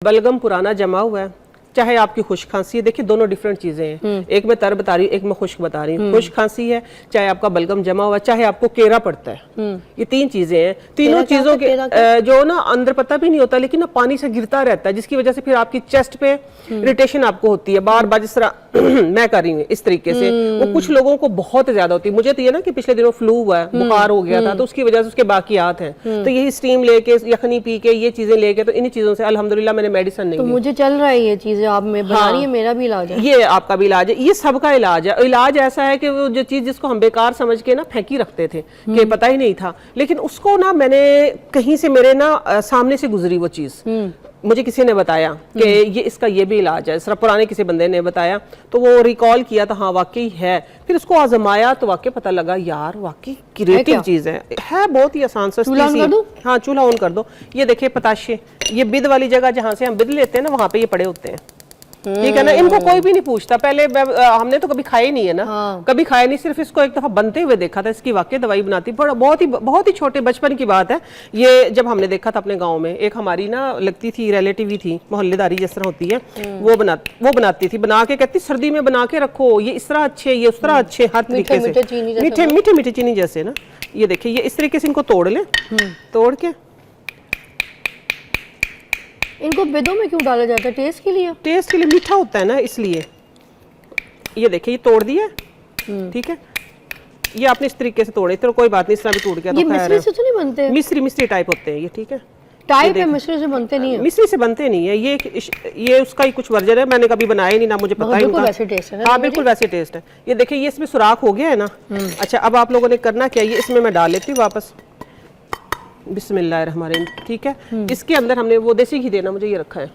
बलगम पुराना जमा हुआ है, चाहे आपकी खुश्क खांसी है, देखिए दोनों डिफरेंट चीजें हैं, एक मैं तर बता रही हूँ, एक मैं खुश्क बता रही हूँ। खुश्क खांसी है, चाहे आपका बलगम जमा हुआ, चाहे आपको केरा पड़ता है, ये तीन चीजें हैं। तीनों चीजों के जो ना अंदर पता भी नहीं होता, लेकिन ना पानी से गिरता रहता है, जिसकी वजह से फिर आपकी चेस्ट पे इरिटेशन आपको होती है बार बार, जिस तरह मैं कर रही हूँ इस तरीके से। वो कुछ लोगों को बहुत ज्यादा होती है। मुझे तो ये ना कि पिछले दिनों फ्लू हुआ है, बुखार हो गया था, तो उसकी वजह से उसके बाकियात हैं। तो यही स्टीम लेके, यखनी पी के, ये चीजें लेके, तो इन्हीं चीजों से अल्हम्दुलिल्लाह मैंने मेडिसिन नहीं ली। मुझे चल रहा है ये चीजें आप में बना रही है, मेरा भी इलाज है, ये आपका भी इलाज है, ये सबका इलाज है। इलाज ऐसा है कि वो जो चीज जिसको हम बेकार समझ के ना फेंकी रखते थे कि पता ही नहीं था, लेकिन उसको ना मैंने कहीं से मेरे ना सामने से गुजरी वो चीज, मुझे किसी ने बताया कि ये इसका ये भी इलाज है, सिर्फ पुराने किसी बंदे ने बताया, तो वो रिकॉल किया तो हाँ वाकई है। फिर उसको आजमाया तो वाकई पता लगा यार वाकई क्रिएटिव चीज है बहुत ही आसान सस्ती सी। हाँ चूल्हा ऑन कर दो। ये देखिए पताशे, ये बिद वाली जगह जहाँ से हम बिद लेते हैं ना, वहां पे ये पड़े होते हैं, ठीक है ना। इनको कोई भी नहीं पूछता, पहले हमने तो कभी खाए नहीं है ना, कभी खाए नहीं, सिर्फ इसको एक दफा बनते हुए देखा था, इसकी वाकई दवाई बनाती। बहुत ही छोटे बचपन की बात है ये, जब हमने देखा था अपने गांव में, एक हमारी ना लगती थी रिलेटिव ही थी, मोहल्लेदारी जिस तरह होती है, वो बनाती थी, बना के कहती सर्दी में बना के रखो, ये इस तरह अच्छे, ये उस तरह अच्छे, हर तरीके से मीठे मीठे चीनी जैसे ना। ये देखिए ये इस तरीके से इनको तोड़ ले, तोड़ के इनको बेदों में क्यों डाला जाता है? टेस्ट के लिए? टेस्ट के लिए, मीठा होता है ना इसलिए। ये देखिए ये तोड़ दिया, ठीक है, ये आपने इस तरीके से तोड़े, तो कोई बात नहीं, इस तरह भी टूट गया तो मिस्री से तो नहीं बनते? मिस्री टाइप होते हैं ये, ठीक है, टाइप है, मिस्री से बनते नहीं है। मिस्री से बनते नहीं है, ये उसका ही कुछ वर्जन है, मैंने कभी बनाया ही नहीं ना, मुझे पता ही नहीं। वैसे टेस्ट है। हाँ बिल्कुल वैसे टेस्ट है। ये देखिए ये इसमें सुराख हो गया है ना। अच्छा अब आप लोगों ने करना क्या, ये इसमें मैं डाल लेती हूँ वापस, बिस्मिल्लाहिर्रहमानिर्रहीम, ठीक है। इसके अंदर हमने वो देसी घी देना, मुझे ये रखा है,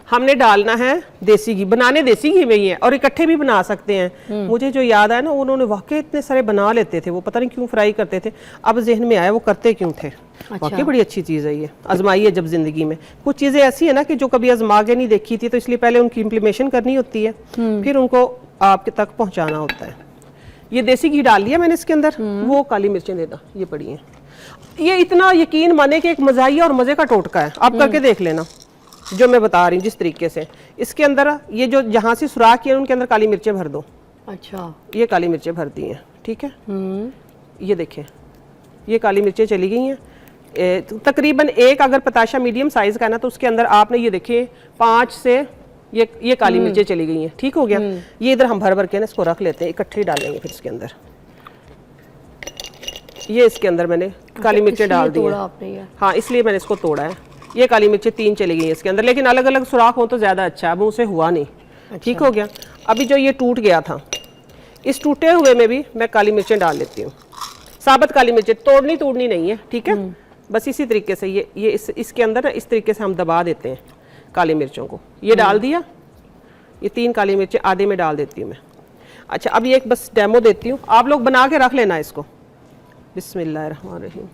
हमने डालना है देसी घी, बनाने देसी घी में ही है, और इकट्ठे भी बना सकते हैं। मुझे जो याद आया ना, उन्होंने वाकई इतने सारे बना लेते थे, वो पता नहीं क्यों फ्राई करते थे, अब जहन में आया वो करते क्यों थे। वाकई बड़ी अच्छी चीज है ये, आजमाइए जब जिंदगी में। कुछ चीजें ऐसी है ना कि जो कभी आजमा के नहीं देखी थी, तो इसलिए पहले उनकी इम्प्लीमेशन करनी होती है, फिर उनको आपके तक पहुंचाना होता है। ये देसी घी डाल लिया मैंने इसके अंदर, वो काली मिर्चें देना, ये पड़ी है। ये इतना यकीन माने कि एक मज़ाहिया और मजे का टोटका है, आप करके देख लेना जो मैं बता रही हूँ जिस तरीके से। इसके अंदर ये जो जहाँ से सुराख किए उनके अंदर काली मिर्चें भर दो। अच्छा, ये काली मिर्चें भर दी हैं, ठीक है। ये देखें ये काली मिर्चें चली गई हैं, तकरीबन एक अगर पताशा मीडियम साइज का है ना, तो उसके अंदर आपने ये देखिए 5 से ये काली मिर्चें चली गई हैं, ठीक हो गया। ये इधर हम भर भर के ना इसको रख लेते हैं, इकट्ठे डालेंगे फिर इसके अंदर। ये इसके अंदर मैंने काली मिर्चें डाल दी हैं, हाँ इसलिए मैंने इसको तोड़ा है। ये काली मिर्चें 3 चली गई हैं इसके अंदर, लेकिन अलग अलग सुराख हो तो ज्यादा अच्छा है, अब उसे हुआ नहीं। अच्छा। ठीक हो गया। अभी जो ये टूट गया था, इस टूटे हुए में भी मैं काली मिर्चें डाल लेती हूँ, साबुत काली मिर्चें, तोड़नी नहीं है, ठीक है। बस इसी तरीके से ये इसके अंदर ना इस तरीके से हम दबा देते हैं काली मिर्चों को। ये डाल दिया, ये 3 काली मिर्चें आधे में डाल देती हूँ मैं। अच्छा अब ये एक बस डेमो देती हूँ, आप लोग बना के रख लेना इसको। बिस्मिल्लाहिर्रहमानिर्रहीम।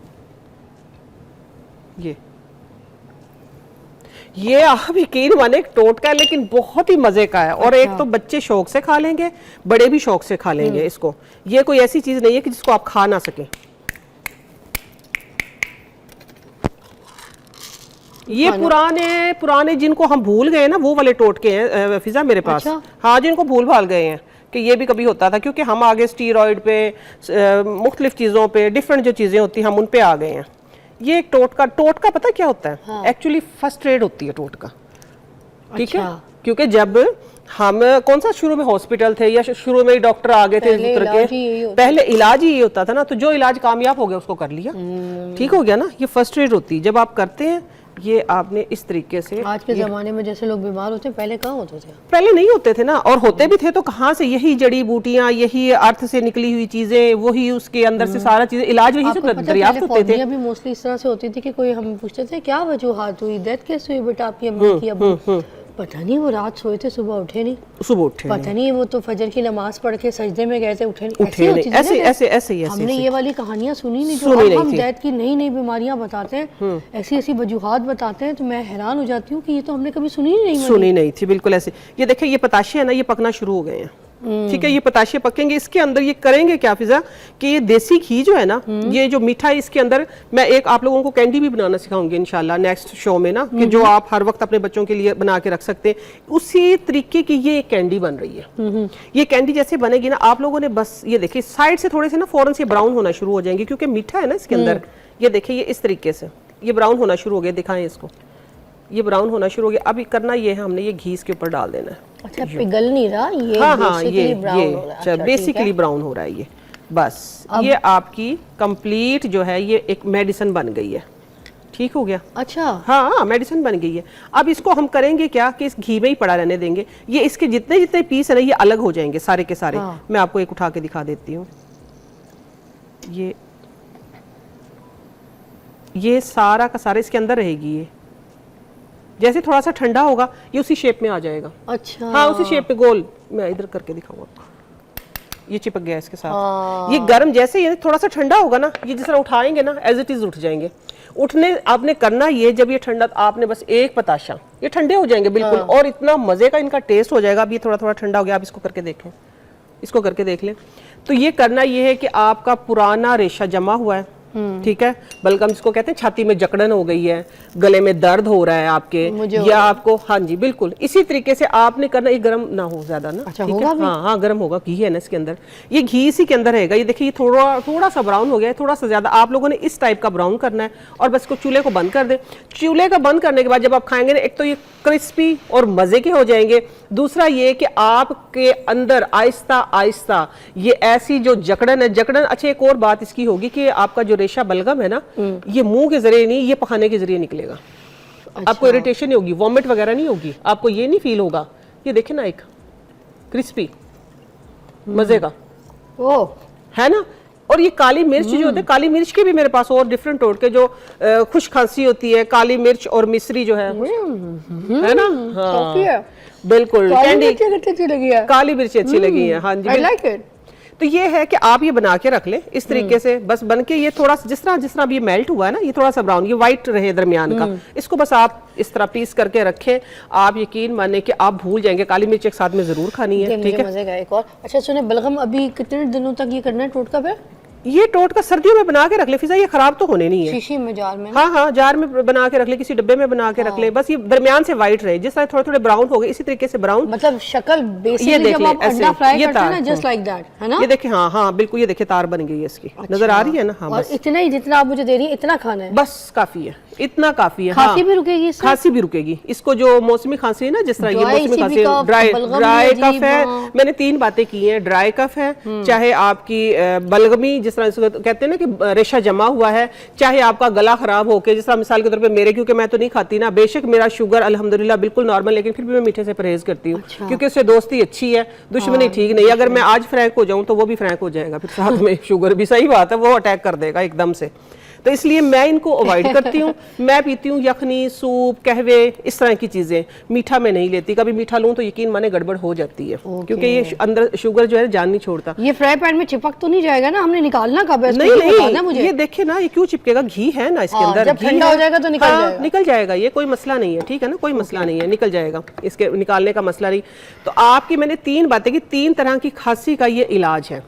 ये आप यकीन माने एक टोटका है, लेकिन बहुत ही मजे का है। और एक तो बच्चे शौक से खा लेंगे, बड़े भी शौक से खा लेंगे इसको। ये कोई ऐसी चीज नहीं है कि जिसको आप खा ना सके। ये पुराने जिनको हम भूल गए ना, वो वाले टोटके हैं फिजा मेरे पास। अच्छा? हाँ जिनको भूल भाल गए हैं कि ये भी कभी होता था, क्योंकि हम आगे स्टीरॉइड पे मुख्तलिफ चीज़ों पे डिफरेंट जो चीज़ें होती हैं हम उन पे आ गए हैं। ये एक टोटका पता क्या होता है? हाँ। एक्चुअली फर्स्ट एड होती है टोटका, ठीक है। क्योंकि जब हम कौन सा शुरू में हॉस्पिटल थे या शुरू में ही डॉक्टर आ गए थे, पहले इलाज ही ये होता था ना, तो जो इलाज कामयाब हो गया उसको कर लिया, ठीक हो गया ना। ये फर्स्ट एड होती है। जब आप करते हैं ये आपने इस तरीके से, आज के जमाने में जैसे लोग बीमार होते हैं, पहले कहाँ होते थे? पहले नहीं होते थे ना, और होते भी थे तो कहाँ से, यही जड़ी बूटियां, यही अर्थ से निकली हुई चीजें, वही उसके अंदर से सारा चीजें, इलाज वही से दरियाफ्त होते थे। अभी मोस्टली इस तरह से होती थी कि कोई हम पूछते थे क्या वजूहात हुई, डेथ कैसे हुई बेटा आपकी अम्मा की? अब पता नहीं, वो रात सोए थे, सुबह उठे नहीं, पता नहीं, वो तो फजर की नमाज पढ़ के सजदे में गए थे, उठे नहीं। ऐसे हमने ये वाली कहानियां सुनी नहीं, जो हम डेथ की नई बीमारियां बताते हैं, ऐसी वजूहात बताते हैं, तो मैं हैरान हो जाती हूँ कि ये तो हमने कभी सुनी नहीं थी। बिल्कुल ऐसे। ये देखिए ये पताशे है ना, ये पकना शुरू हो गए हैं, ठीक है, ये पताशे पकेंगे। इसके अंदर ये करेंगे क्या फिजा कि ये देसी घी जो है ना, ये जो मीठा है इसके अंदर, मैं एक आप लोगों को कैंडी भी बनाना सिखाऊंगी इंशाल्लाह नेक्स्ट शो में ना, कि जो आप हर वक्त अपने बच्चों के लिए बना के रख सकते हैं, उसी तरीके की ये एक कैंडी बन रही है। ये कैंडी जैसे बनेगी ना, आप लोगों ने बस ये देखिए साइड से थोड़े से ना फौरन से ब्राउन होना शुरू हो जाएंगे, क्योंकि मीठा है ना इसके अंदर। ये देखिए ये इस तरीके से ये ब्राउन होना शुरू हो गया, दिखाएं इसको, ये ब्राउन होना शुरू हो गया। अब करना ये है, हमने ये घी इसके ऊपर डाल देना है। अच्छा, पिघल नहीं रहा ये? हाँ, ये बेसिकली ब्राउन हो रहा है ये। बस ये आपकी कंप्लीट जो है ये एक मेडिसिन बन गई है। ठीक हो गया? अच्छा, हाँ, मेडिसिन बन गई है। अब इसको हम करेंगे क्या कि इस घी में ही पड़ा रहने देंगे। ये इसके जितने जितने पीस है ना, ये अलग हो जाएंगे सारे के सारे। मैं आपको एक उठा के दिखा देती हूँ। ये सारा का सारा इसके अंदर रहेगी। ये जैसे थोड़ा सा ठंडा होगा ये उसी शेप में आ जाएगा। अच्छा, हाँ, उसी शेप पे गोल। मैं इधर करके दिखाऊंगा आपको। ये चिपक गया इसके साथ। ये गर्म जैसे ये थोड़ा सा ठंडा होगा ना, ये जिस तरह उठाएंगे ना एज इट इज उठ जाएंगे। उठने आपने करना ये, जब ये ठंडा, आपने बस एक पताशा, ये ठंडे हो जाएंगे बिल्कुल। और इतना मजे का इनका टेस्ट हो जाएगा। अब ये थोड़ा थोड़ा ठंडा हो गया, आप इसको करके देखें, इसको करके देख लें। तो ये करना ये है कि आपका पुराना रेशा जमा हुआ है, ठीक है, बलगम जिसको कहते हैं, छाती में जकड़न हो गई है, गले में दर्द हो रहा है आपके, या आपको, हाँ जी बिल्कुल इसी तरीके से आपने करना। ये गर्म ना हो ज्यादा ना। अच्छा, ठीक है, हाँ गर्म होगा, घी है ना इसके अंदर, ये घी इसी के अंदर रहेगा। ये देखिए ये थोड़ा सा ब्राउन हो गया है, थोड़ा सा ज्यादा। आप लोगों ने इस टाइप का ब्राउन करना है और बस को चूल्हे को बंद कर दें। चूल्हे का बंद करने के बाद जब आप खाएंगे ना, एक तो ये क्रिस्पी और मजे के हो जाएंगे, दूसरा ये कि आपके अंदर आहिस्ता आहिस्ता ये ऐसी जो जकड़न है, जकड़न। अच्छा, एक और बात इसकी होगी कि आपका जो रेशा बलगम है ना, ये मुंह के जरिए नहीं, ये पखाने के जरिए निकलेगा। अच्छा। आपको इरिटेशन नहीं होगी, वॉमिट वगैरह नहीं होगी, आपको ये नहीं फील होगा। ये देखे ना, एक क्रिस्पी मजे का ओ है ना। और ये काली मिर्च जो होते हैं, काली मिर्च के भी मेरे पास और डिफरेंट टोट के जो खुश खांसी होती है, काली मिर्च और मिश्री जो है ना। हाँ बिल्कुल, कैंडी काली मिर्च अच्छी लगी है। हाँ जी, I like it। तो ये है कि आप ये बना के रख लें इस तरीके से, बस बन के ये थोड़ा सा जिस तरह अब ये मेल्ट हुआ है ना, ये थोड़ा सा ब्राउन, ये व्हाइट रहे दरमियान का, इसको बस आप इस तरह पीस करके रखें। आप यकीन माने कि आप भूल जाएंगे। काली मिर्च एक साथ में जरूर खानी है, ठीक है। मजे का एक और। अच्छा सुने, बलगम अभी कितने दिनों तक ये करना है टोटका पे? ये टोटका सर्दियों में बना के रख ले फिजा, ये खराब तो होने नहीं है। शीशी में, जार में? हाँ, जार में बना के रख ले, किसी डब्बे में बना के रख ले। बस ये दरमियान से व्हाइट रहे, जिस तरह थोड़े थोड़े ब्राउन हो गए इसी तरीके से ब्राउन, मतलब शक्ल बेसिकली जब आप अंडा फ्राई करते हैं ना, जस्ट लाइक दैट, है ना। ये देखिए, हाँ बिल्कुल, ये देखिए तार बन गई है इसकी। नजर आ रही है ना। हाँ, और इतना ही जितना आप मुझे दे रही है इतना खाना है, बस काफी है, इतना काफी है। खांसी भी रुकेगी इससे? खांसी भी रुकेगी। इसको जो मौसमी खांसी है ना, जिस तरह ये मौसमी खांसी, ड्राई कफ है, मैंने 3 बातें की हैं। ड्राई कफ है, चाहे आपकी बलगमी जिस तरह इसको कहते हैं ना कि रेशा जमा हुआ है, चाहे आपका गला खराब होके, जिस तरह मिसाल के तौर पे मेरे, क्योंकि मैं तो नहीं खाती ना, बेशक मेरा शुगर अल्हम्दुलिल्लाह बिल्कुल नॉर्मल, लेकिन फिर भी मैं मीठे से परहेज करती हूँ। अच्छा। क्योंकि उससे दोस्ती अच्छी है, दुश्मनी ठीक नहीं। अगर मैं आज फ्रैंक हो जाऊं तो वो भी फ्रैंक हो जाएगा, फिर साथ में शुगर भी, सही बात है, वो अटैक कर देगा एकदम से। तो इसलिए मैं इनको अवॉइड करती हूँ। मैं पीती हूँ यखनी, सूप, कहवे, इस तरह की चीजें। मीठा मैं नहीं लेती, कभी मीठा लूं तो यकीन माने गड़बड़ हो जाती है, क्योंकि ये अंदर शुगर जो है जान नहीं छोड़ता। ये फ्राई पैन में चिपक तो नहीं जाएगा ना? हमने निकालना कब है? नहीं, मुझे ये देखे ना, ये क्यों चिपकेगा, घी है ना इसके अंदर। जब ठंडा हो जाएगा तो निकल जाएगा, ये कोई मसला नहीं है, ठीक है ना, कोई मसला नहीं है, निकल जाएगा, इसके निकालने का मसला नहीं। तो आपकी मैंने 3 बातें की, 3 तरह की खांसी का ये इलाज है।